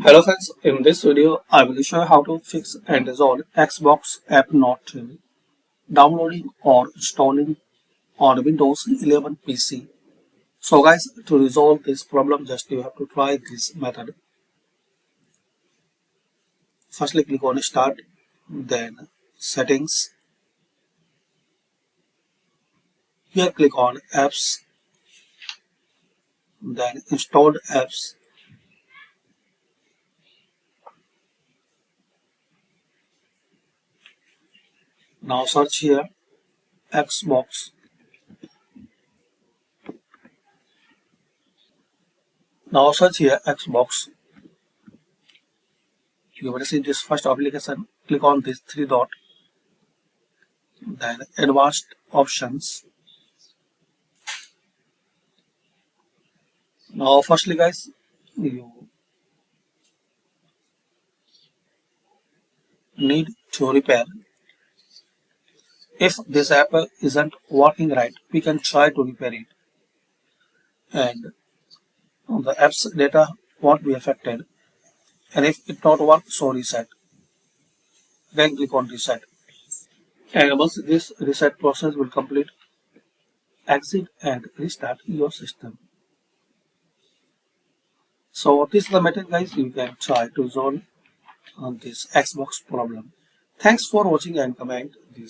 Hello friends, in this video I will show you how to fix and resolve Xbox app not downloading or installing on Windows 11 PC. So guys, to resolve this problem just you have to try this method. Firstly click on start, then settings. Here click on apps, then installed apps. Now search here Xbox. Now search here Xbox. You will see this first application. Click on this three dot, then advanced options. Now firstly guys, you need to repair. If this app isn't working right, we can try to repair it and the app's data won't be affected. And if it not work, so reset. Then click on reset. And once this reset process will complete, exit and restart your system. So this is the method guys you can try to resolve on this Xbox problem. Thanks for watching and comment this.